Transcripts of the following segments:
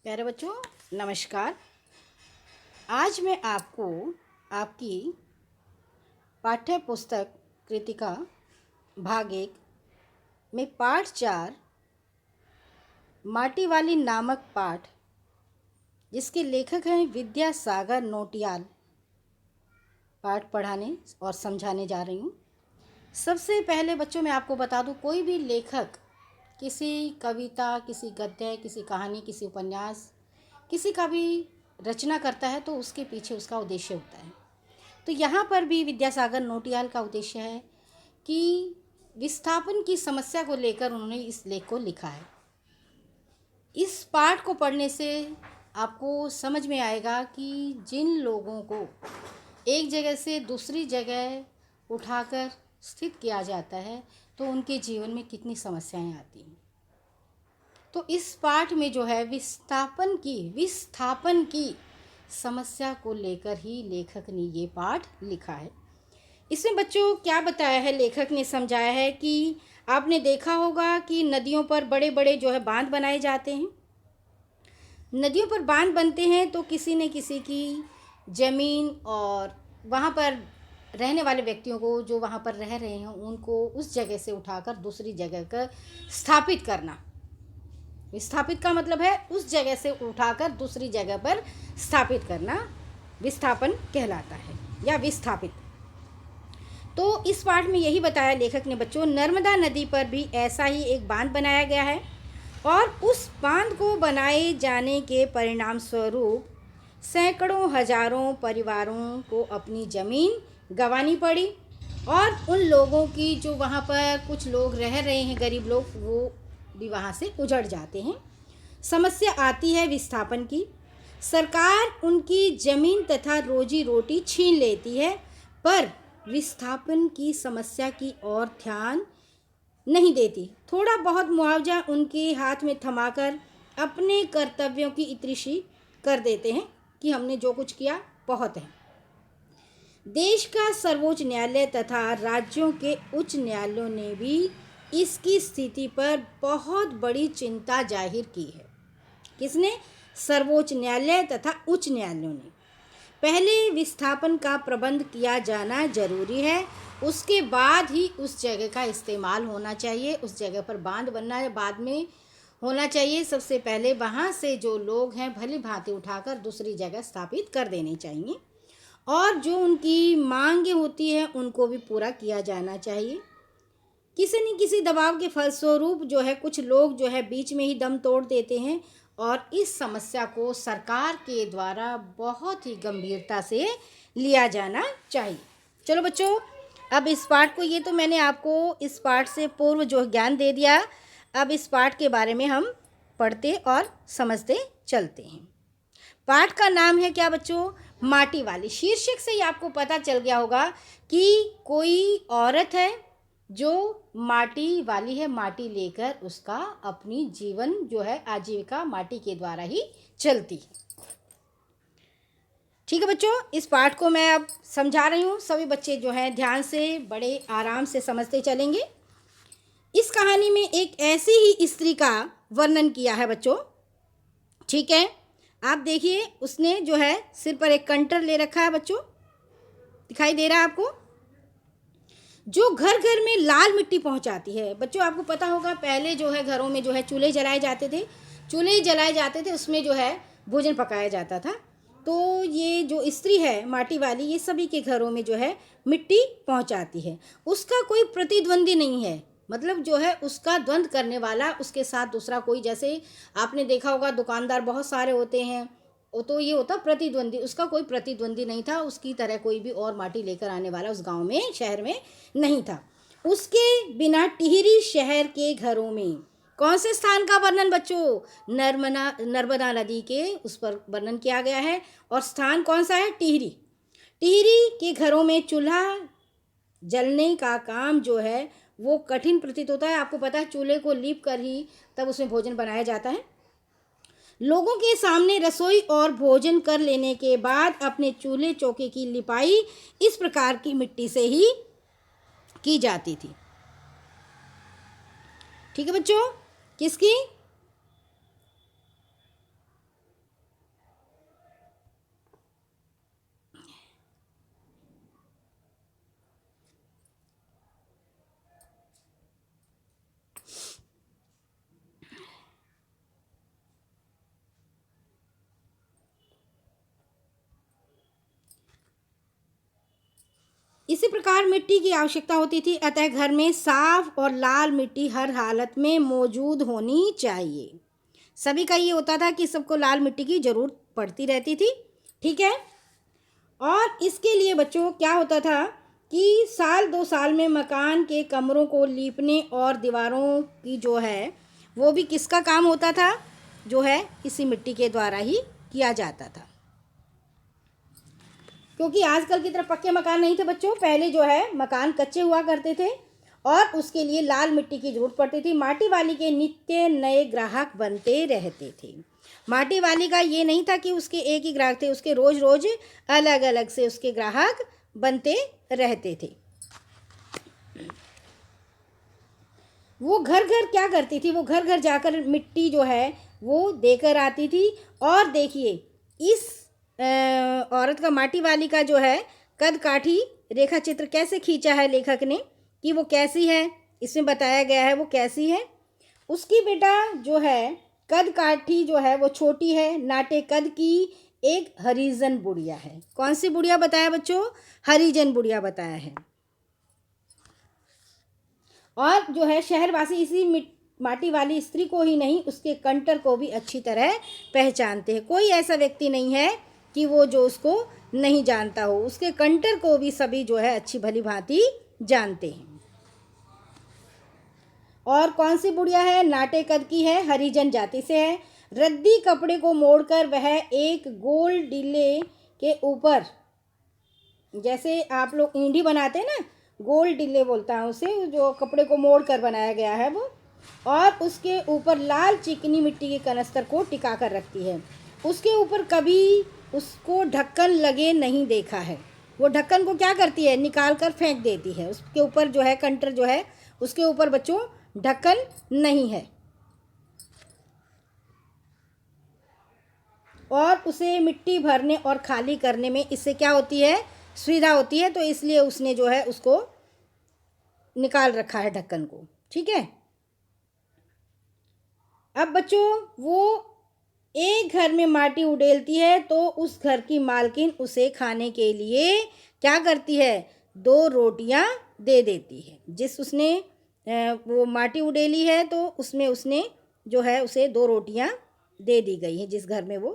प्यारे बच्चों, नमस्कार। आज मैं आपको आपकी पाठ्य पुस्तक कृतिका भाग 1 में पाठ 4 माटी वाली नामक पाठ, जिसके लेखक हैं विद्यासागर नोटियाल, पाठ पढ़ाने और समझाने जा रही हूँ। सबसे पहले बच्चों मैं आपको बता दूँ, कोई भी लेखक किसी कविता, किसी गद्य, किसी कहानी, किसी उपन्यास, किसी का भी रचना करता है तो उसके पीछे उसका उद्देश्य होता है। तो यहाँ पर भी विद्यासागर नोटियाल का उद्देश्य है कि विस्थापन की समस्या को लेकर उन्होंने इस लेख को लिखा है। इस पाठ को पढ़ने से आपको समझ में आएगा कि जिन लोगों को एक जगह से दूसरी जगह उठाकर स्थित किया जाता है तो उनके जीवन में कितनी समस्याएं आती हैं। तो इस पाठ में जो है विस्थापन की समस्या को लेकर ही लेखक ने ये पाठ लिखा है। इसमें बच्चों क्या बताया है, लेखक ने समझाया है कि आपने देखा होगा कि नदियों पर बड़े बड़े जो है बांध बनाए जाते हैं। नदियों पर बांध बनते हैं तो किसी न किसी की ज़मीन और वहाँ पर रहने वाले व्यक्तियों को, जो वहाँ पर रह रहे हैं, उनको उस जगह से उठाकर दूसरी जगह का स्थापित करना। विस्थापित का मतलब है उस जगह से उठाकर दूसरी जगह पर स्थापित करना विस्थापन कहलाता है या विस्थापित। तो इस पाठ में यही बताया लेखक ने बच्चों, नर्मदा नदी पर भी ऐसा ही एक बांध बनाया गया है और उस बांध को बनाए जाने के परिणाम स्वरूप सैकड़ों हजारों परिवारों को अपनी ज़मीन गंवानी पड़ी और उन लोगों की, जो वहाँ पर कुछ लोग रह रहे हैं, गरीब लोग, वो भी वहाँ से उजड़ जाते हैं। समस्या आती है विस्थापन की। सरकार उनकी ज़मीन तथा रोजी रोटी छीन लेती है, पर विस्थापन की समस्या की ओर ध्यान नहीं देती। थोड़ा बहुत मुआवजा उनके हाथ में थमाकर अपने कर्तव्यों की इतरिशी कर देते हैं कि हमने जो कुछ किया बहुत है। देश का सर्वोच्च न्यायालय तथा राज्यों के उच्च न्यायालयों ने भी इसकी स्थिति पर बहुत बड़ी चिंता जाहिर की है। किसने? सर्वोच्च न्यायालय तथा उच्च न्यायालयों ने। पहले विस्थापन का प्रबंध किया जाना जरूरी है, उसके बाद ही उस जगह का इस्तेमाल होना चाहिए। उस जगह पर बांध बनना है, बाद में होना चाहिए। सबसे पहले वहाँ से जो लोग हैं भली भांति उठाकर दूसरी जगह स्थापित कर देने चाहिए और जो उनकी मांगें होती हैं उनको भी पूरा किया जाना चाहिए। किसी न किसी दबाव के फलस्वरूप जो है कुछ लोग जो है बीच में ही दम तोड़ देते हैं और इस समस्या को सरकार के द्वारा बहुत ही गंभीरता से लिया जाना चाहिए। चलो बच्चों, अब इस पाठ को, ये तो मैंने आपको इस पाठ से पूर्व जो ज्ञान दे दिया, अब इस पाठ के बारे में हम पढ़ते और समझते चलते हैं। पाठ का नाम है क्या बच्चों? माटी वाली। शीर्षक से ही आपको पता चल गया होगा कि कोई औरत है जो माटी वाली है, माटी लेकर उसका अपनी जीवन जो है आजीविका माटी के द्वारा ही चलती है। ठीक है बच्चों, इस पाठ को मैं अब समझा रही हूँ। सभी बच्चे जो हैं ध्यान से, बड़े आराम से समझते चलेंगे। इस कहानी में एक ऐसी ही स्त्री का वर्णन किया है बच्चों। ठीक है, आप देखिए, उसने जो है सिर पर एक कंटर ले रखा है बच्चों, दिखाई दे रहा है आपको, जो घर घर में लाल मिट्टी पहुंचाती है। बच्चों आपको पता होगा पहले जो है घरों में जो है चूल्हे जलाए जाते थे, उसमें जो है भोजन पकाया जाता था। तो ये जो स्त्री है माटी वाली, ये सभी के घरों में जो है मिट्टी पहुंचाती है। उसका कोई प्रतिद्वंदी नहीं है, मतलब जो है उसका द्वंद्व करने वाला उसके साथ दूसरा कोई, जैसे आपने देखा होगा दुकानदार बहुत सारे होते हैं, तो ये होता प्रतिद्वंदी। उसका कोई प्रतिद्वंदी नहीं था, उसकी तरह कोई भी और माटी लेकर आने वाला उस गांव में, शहर में नहीं था। उसके बिना टिहरी शहर के घरों में कौन से स्थान का वर्णन बच्चों? नर्मदा नदी के उस पर वर्णन किया गया है। और स्थान कौन सा है? टिहरी। टिहरी के घरों में चूल्हा जलने का काम जो है वो कठिन प्रतीत होता है। आपको पता है चूल्हे को लीप कर ही तब उसमें भोजन बनाया जाता है। लोगों के सामने रसोई और भोजन कर लेने के बाद अपने चूल्हे चौके की लिपाई इस प्रकार की मिट्टी से ही की जाती थी। ठीक है बच्चों, किसकी? इसी प्रकार मिट्टी की आवश्यकता होती थी, अतः घर में साफ और लाल मिट्टी हर हालत में मौजूद होनी चाहिए। सभी का ये होता था कि सबको लाल मिट्टी की ज़रूरत पड़ती रहती थी। ठीक है। और इसके लिए बच्चों क्या होता था कि साल 2 साल में मकान के कमरों को लीपने और दीवारों की जो है वो भी किसका काम होता था, जो है इसी मिट्टी के द्वारा ही किया जाता था। क्योंकि आजकल की तरह पक्के मकान नहीं थे बच्चों, पहले जो है मकान कच्चे हुआ करते थे और उसके लिए लाल मिट्टी की ज़रूरत पड़ती थी। माटी वाली के नित्य नए ग्राहक बनते रहते थे। माटी वाली का ये नहीं था कि उसके एक ही ग्राहक थे, उसके रोज़ रोज़ अलग अलग से उसके ग्राहक बनते रहते थे। वो घर घर क्या करती थी, वो घर घर जाकर मिट्टी जो है वो देकर आती थी। और देखिए इस औरत का, माटी वाली का जो है कद काठी रेखा चित्र कैसे खींचा है लेखक ने, कि वो कैसी है, इसमें बताया गया है वो कैसी है। उसकी बेटा जो है कद काठी जो है वो छोटी है, नाटे कद की एक हरिजन बुढ़िया है। कौन सी बुढ़िया बताया बच्चों, हरिजन बुढ़िया बताया है। और जो है शहरवासी इसी माटी वाली स्त्री को ही नहीं उसके कंटर को भी अच्छी तरह पहचानते हैं। कोई ऐसा व्यक्ति नहीं है कि वो जो उसको नहीं जानता हो, उसके कंटर को भी सभी जो है अच्छी भली भांति जानते हैं। और कौन सी बुढ़िया है, नाटे कद की है, हरिजन जाति से है। रद्दी कपड़े को मोड़कर वह एक गोल डिले के ऊपर, जैसे आप लोग ईंढी बनाते हैं ना, गोल डिले बोलता है उसे, जो कपड़े को मोड़ कर बनाया गया है वो, और उसके ऊपर लाल चिकनी मिट्टी के कनस्तर को टिका कर रखती है। उसके ऊपर कभी उसको ढक्कन लगे नहीं देखा है। वो ढक्कन को क्या करती है, निकाल कर फेंक देती है। उसके ऊपर जो है कंटर जो है उसके ऊपर बच्चों ढक्कन नहीं है, और उसे मिट्टी भरने और खाली करने में इससे क्या होती है, सुविधा होती है, तो इसलिए उसने जो है उसको निकाल रखा है ढक्कन को। ठीक है। अब बच्चों वो एक घर में माटी उड़ेलती है तो उस घर की मालकिन उसे खाने के लिए क्या करती है, 2 रोटियां दे देती है। जिस उसने वो माटी उड़ेली है तो उसमें उसने जो है उसे 2 रोटियां दे दी गई हैं जिस घर में वो,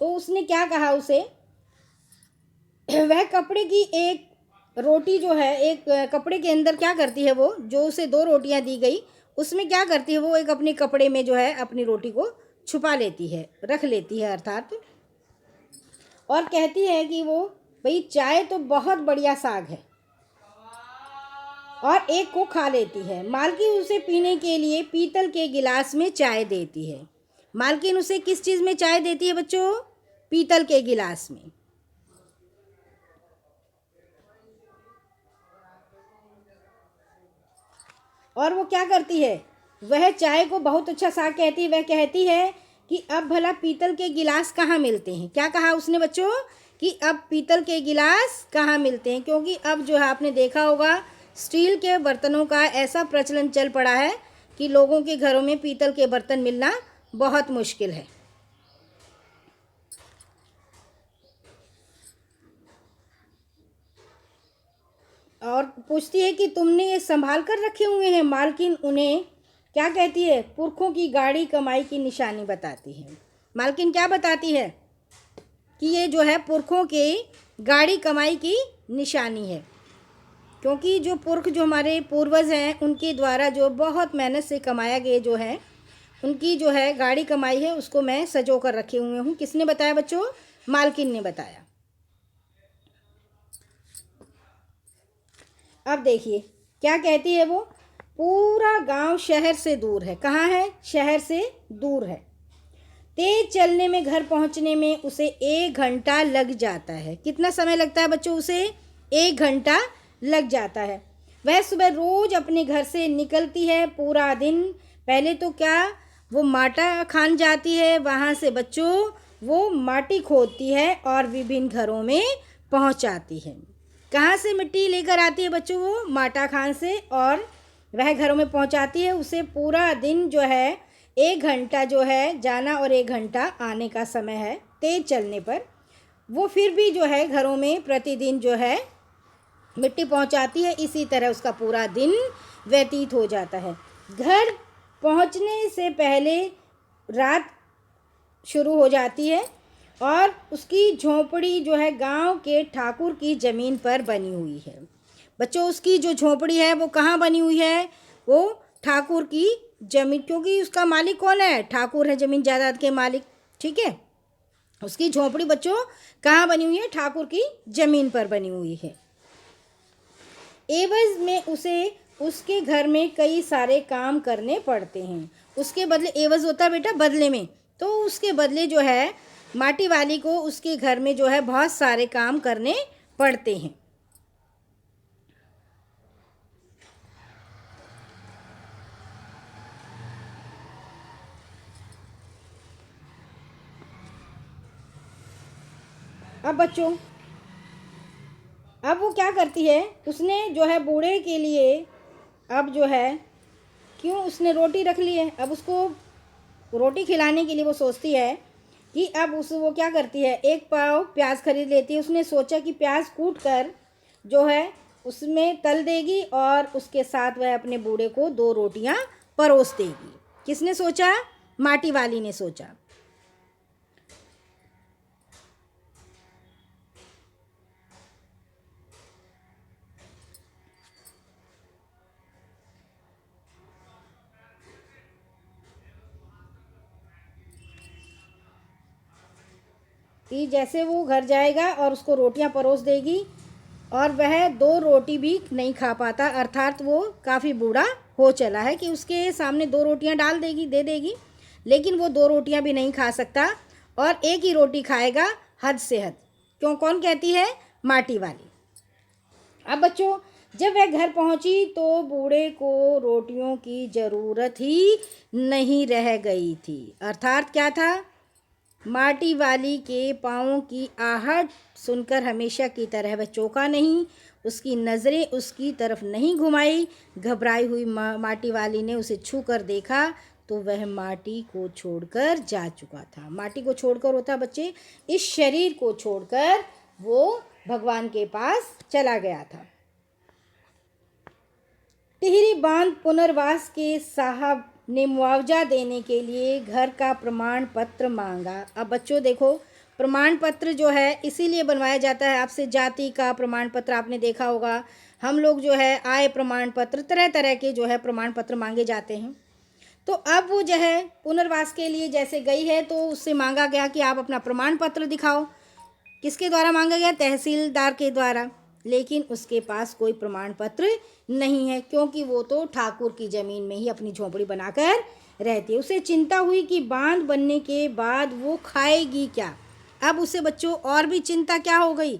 तो उसने क्या कहा उसे, वह कपड़े की एक रोटी जो है, एक कपड़े के अंदर क्या करती है वो, जो उसे 2 रोटियां दी गई उसमें क्या करती है वो, एक अपने कपड़े में जो है अपनी रोटी को छुपा लेती है, रख लेती है अर्थात, और कहती है कि वो भाई चाय तो बहुत बढ़िया साग है, और एक को खा लेती है। मालकिन उसे पीने के लिए पीतल के गिलास में चाय देती है। मालकिन उसे किस चीज़ में चाय देती है बच्चों, पीतल के गिलास में। और वो क्या करती है, वह चाय को बहुत अच्छा साग कहती है। वह कहती है कि अब भला पीतल के गिलास कहाँ मिलते हैं। क्या कहा उसने बच्चों, कि अब पीतल के गिलास कहाँ मिलते हैं, क्योंकि अब जो है आपने देखा होगा स्टील के बर्तनों का ऐसा प्रचलन चल पड़ा है कि लोगों के घरों में पीतल के बर्तन मिलना बहुत मुश्किल है। और पूछती है कि तुमने ये संभाल कर रखे हुए हैं। मालकिन उन्हें क्या कहती है, पुरखों की गाढ़ी कमाई की निशानी बताती है। मालकिन क्या बताती है कि ये जो है पुरखों की गाढ़ी कमाई की निशानी है, क्योंकि जो पुरख जो हमारे पूर्वज हैं उनके द्वारा जो बहुत मेहनत से कमाया गया जो है उनकी जो है गाढ़ी कमाई है, उसको मैं सजो कर रखे हुए हूँ। किसने बताया बच्चों, मालकिन ने बताया। अब देखिए क्या कहती है वो, पूरा गांव शहर से दूर है। कहाँ है, शहर से दूर है। तेज चलने में घर पहुंचने में उसे 1 घंटा लग जाता है। कितना समय लगता है बच्चों, उसे 1 घंटा लग जाता है। वह सुबह रोज अपने घर से निकलती है, पूरा दिन पहले तो क्या वो माटा खान जाती है, वहाँ से बच्चों वो माटी खोदती है और विभिन्न घरों में पहुँचाती है। कहाँ से मिट्टी लेकर आती है बच्चों, वो माटा खान से, और वह घरों में पहुँचाती है। उसे पूरा दिन जो है 1 घंटा जो है जाना और 1 घंटा आने का समय है तेज़ चलने पर। वो फिर भी जो है घरों में प्रतिदिन जो है मिट्टी पहुंचाती है, इसी तरह उसका पूरा दिन व्यतीत हो जाता है। घर पहुंचने से पहले रात शुरू हो जाती है और उसकी झोंपड़ी जो है गांव के ठाकुर की ज़मीन पर बनी हुई है। बच्चों, उसकी जो झोंपड़ी है वो कहाँ बनी हुई है? वो ठाकुर की ज़मीन, क्योंकि उसका मालिक कौन है? ठाकुर है, ज़मीन जायदाद के मालिक। ठीक है, उसकी झोंपड़ी बच्चों कहाँ बनी हुई है? ठाकुर की ज़मीन पर बनी हुई है। एवज में उसे उसके घर में कई सारे काम करने पड़ते हैं। उसके बदले, एवज होता है बेटा बदले में, तो उसके बदले जो है माटी वाली को उसके घर में जो है बहुत सारे काम करने पड़ते हैं। अब बच्चों, अब वो क्या करती है, उसने जो है बूढ़े के लिए अब जो है, क्यों उसने रोटी रख ली है, अब उसको रोटी खिलाने के लिए वो सोचती है कि अब वो क्या करती है, एक पाव प्याज खरीद लेती है। उसने सोचा कि प्याज कूट कर जो है उसमें तल देगी और उसके साथ वह अपने बूढ़े को 2 रोटियां परोस देगी। किसने सोचा? माटी वाली ने सोचा। कि जैसे वो घर जाएगा और उसको रोटियां परोस देगी और वह 2 रोटी भी नहीं खा पाता, अर्थात वो काफ़ी बूढ़ा हो चला है कि उसके सामने 2 रोटियां डाल देगी, दे देगी, लेकिन वो 2 रोटियां भी नहीं खा सकता और एक ही रोटी खाएगा हद से हद। क्यों? कौन कहती है? माटी वाली। अब बच्चों, जब वह घर पहुंची तो बूढ़े को रोटियों की ज़रूरत ही नहीं रह गई थी। अर्थात क्या था? माटी वाली के पाँवों की आहट सुनकर हमेशा की तरह वह चौंका नहीं, उसकी नज़रें उसकी तरफ नहीं घुमाई। घबराई हुई माटी वाली ने उसे छू कर देखा तो वह माटी को छोड़कर जा चुका था। माटी को छोड़कर होता बच्चे, इस शरीर को छोड़कर वो भगवान के पास चला गया था। टिहरी बांध पुनर्वास के साहब ने मुआवजा देने के लिए घर का प्रमाण पत्र मांगा। अब बच्चों देखो, प्रमाण पत्र जो है इसीलिए बनवाया जाता है। आपसे जाति का प्रमाण पत्र आपने देखा होगा, हम लोग जो है आय प्रमाण पत्र, तरह तरह के जो है प्रमाण पत्र मांगे जाते हैं। तो अब वो जो है पुनर्वास के लिए जैसे गई है तो उससे मांगा गया कि आप अपना प्रमाण पत्र दिखाओ। किसके द्वारा मांगा गया? तहसीलदार के द्वारा। लेकिन उसके पास कोई प्रमाण पत्र नहीं है, क्योंकि वो तो ठाकुर की ज़मीन में ही अपनी झोंपड़ी बनाकर रहती है। उसे चिंता हुई कि बांध बनने के बाद वो खाएगी क्या। अब उसे बच्चों और भी चिंता क्या हो गई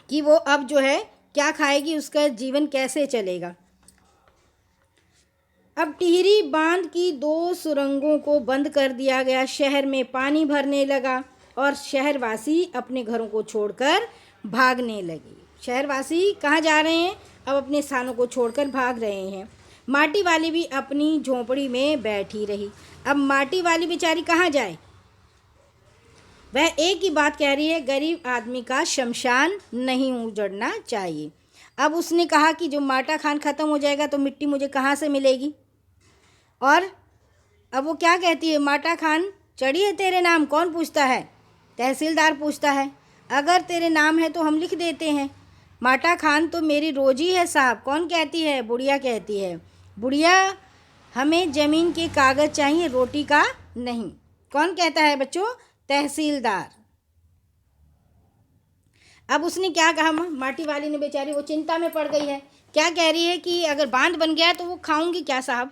कि वो अब जो है क्या खाएगी, उसका जीवन कैसे चलेगा। अब टिहरी बांध की 2 सुरंगों को बंद कर दिया गया। शहर में पानी भरने लगा और शहरवासी अपने घरों को छोड़कर भागने लगे। शहरवासी कहाँ जा रहे हैं? अब अपने स्थानों को छोड़कर भाग रहे हैं। माटी वाली भी अपनी झोंपड़ी में बैठी रही। अब माटी वाली बेचारी कहाँ जाए? वह एक ही बात कह रही है, गरीब आदमी का शमशान नहीं उजड़ना चाहिए। अब उसने कहा कि जो माटा खान ख़त्म हो जाएगा तो मिट्टी मुझे कहाँ से मिलेगी। और अब वो क्या कहती है? माटा खान चढ़ी है तेरे नाम? कौन पूछता है? तहसीलदार पूछता है। अगर तेरे नाम है तो हम लिख देते हैं। माटा खान तो मेरी रोजी है साहब। कौन कहती है? बुढ़िया कहती है। बुढ़िया, हमें ज़मीन के कागज़ चाहिए, रोटी का नहीं। कौन कहता है बच्चों? तहसीलदार। अब उसने क्या कहा? माटी वाली ने बेचारी, वो चिंता में पड़ गई है। क्या कह रही है कि अगर बांध बन गया तो वो खाऊंगी क्या साहब?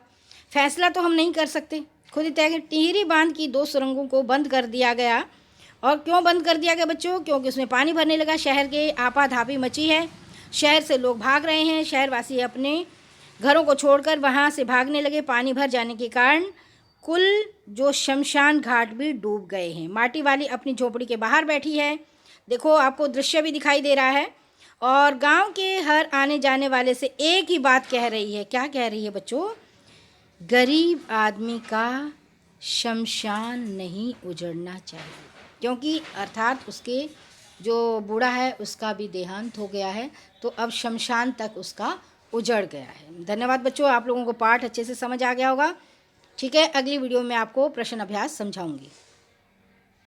फैसला तो हम नहीं कर सकते, खुद ही तय करें। टिहरी बांध की 2 सुरंगों को बंद कर दिया गया। और क्यों बंद कर दिया गया बच्चों? क्योंकि उसमें पानी भरने लगा। शहर के आपाधापी मची है, शहर से लोग भाग रहे हैं। शहरवासी अपने घरों को छोड़कर वहाँ से भागने लगे। पानी भर जाने के कारण कुल जो शमशान घाट भी डूब गए हैं। माटी वाली अपनी झोपड़ी के बाहर बैठी है। देखो, आपको दृश्य भी दिखाई दे रहा है। और गांव के हर आने जाने वाले से एक ही बात कह रही है। क्या कह रही है बच्चों? गरीब आदमी का शमशान नहीं उजड़ना चाहिए, क्योंकि अर्थात उसके जो बूढ़ा है उसका भी देहांत हो गया है, तो अब शमशान तक उसका उजड़ गया है। धन्यवाद बच्चों, आप लोगों को पाठ अच्छे से समझ आ गया होगा। ठीक है, अगली वीडियो में आपको प्रश्न अभ्यास समझाऊंगी।